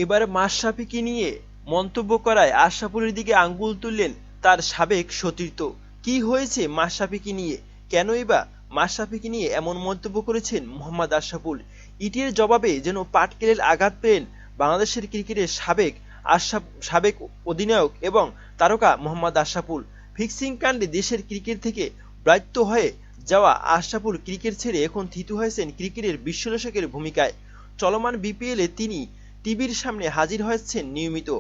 এবার মাশরাফিকে নিয়ে মন্তব্য করায় আশরাফুলের দিকে আঙ্গুল তুললেন তার সাবেক সতীর্থ। কি হয়েছে মাশরাফিকে নিয়ে, কেনই বা মাশরাফিকে নিয়ে এমন মন্তব্য করেছেন মোহাম্মদ আশরাফুল? ইটির জবাবে যেন পাটকেলের আঘাত পেলেন বাংলাদেশের ক্রিকেটের সাবেক অধিনায়ক এবং তারকা মোহাম্মদ আশরাফুল। ফিক্সিং কাণ্ডে দেশের ক্রিকেট থেকে ব্রাত্য হয়ে যাওয়া আশরাফুল ক্রিকেট ছেড়ে এখন থিতু হয়েছেন ক্রিকেটের বিশ্বদশকের ভূমিকায়। চলমান বিপিএলে তিনি টিভির সামনে হাজির হয়েছেন নিয়মিত,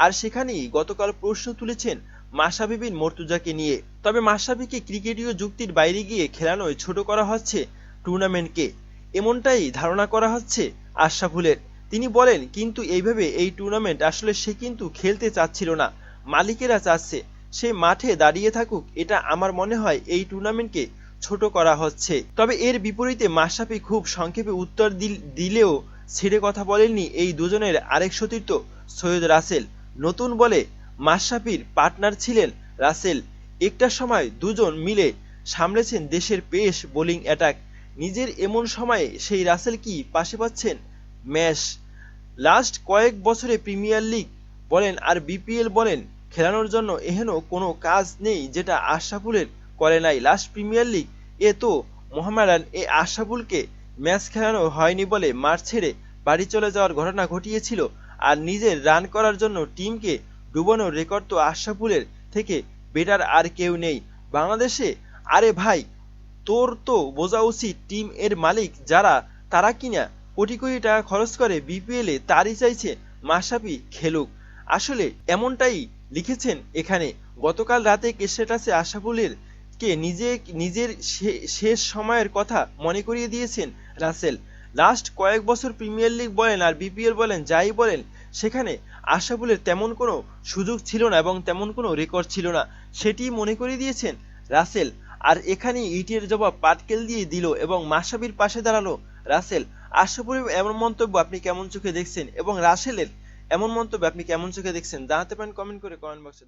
আর সেখানেই গতকাল প্রশ্ন তুলেছেন মাশরাফি বিন মর্তুজাকে নিয়ে। তবে মাশরাফিকে ক্রিকেটীয় যুক্তির বাইরে গিয়ে খেলানোয় ছোট করা হচ্ছে টুর্নামেন্টকে, এমনটাই ধারণা করা হচ্ছে আশরাফুলের। তিনি বলেন, কিন্তু এইভাবে এই টুর্নামেন্ট আসলে সে কিন্তু খেলতে চাচ্ছিল না, মালিকেরা চাচ্ছে সে মাঠে দাঁড়িয়ে থাকুক। এটা আমার মনে হয় এই টুর্নামেন্টকে ছোট করা হচ্ছে। তবে এর বিপরীতে মাশরাফি খুব সংক্ষেপে উত্তর দিলেও ছেড়ে কথা বলেননি এই দুজনের আরেক সতীর্থ সৈয়দ রাসেল। নতুন বলে মাশরাফির পার্টনার ছিলেন রাসেল। একটা সময় দুজন মিলে সামলেছেন দেশের পেস বোলিং অ্যাটাক। নিজের এমন সময়ে সেই রাসেল কি পাশে পাচ্ছেন ম্যাশ? লাস্ট কয়েক বছরে প্রিমিয়ার লিগ বলেন আর বিপিএল বলেন খেলানোর জন্য এহেন কোনো কাজ নেই যেটা আশরাফুলের করে নাই লাস্ট প্রিমিয়ার লিগ। এ তো মোহামেডান এ আশরাফুলকে ম্যাচ খেলানো হয়নি বলে মাঠ ছেড়ে বাড়ি চলে যাওয়ার ঘটনা ঘটিয়েছিল। আর নিজের রান করার জন্য টিমকে ডুবানোর রেকর্ড তো আশরাফুলের থেকে বেটার আর কেউ নেই বাংলাদেশে। আরে ভাই, তোর তো বোঝা উচিত টিম এর মালিক যারা, তারা কিনা কোটি কোটি টাকা খরচ করে বিপিএলে, তারই চাইছে মাশরাফি খেলুক। আসলে এমনটাই লিখেছেন এখানে। গতকাল রাতে স্ট্যাটাসে আশরাফুলের কে নিজের শেষ সময়ের কথা মনে করিয়ে দিয়েছেন রাসেল। লাস্ট কয়েক বছর প্রিমিয়ার লিগ বলেন আর বিপিএল বলেন, যাই বলেন, সেখানে আশরাফুলের তেমন কোনো সুযোগ ছিল না এবং তেমন কোনো রেকর্ড ছিল না, সেটি মনে করিয়ে দিয়েছেন রাসেল। আর এখানেই ইটের জবাব পাটকেল দিয়ে দিল এবং মাশরাফির পাশে দাঁড়ালো রাসেল। আশরাফুলের এমন মন্তব্য আপনি কেমন চোখে দেখছেন এবং রাসেলের এমন মন্তব্য আপনি কেমন চোখে দেখছেন জানাতে পারেন কমেন্ট করে কমেন্ট বক্সে।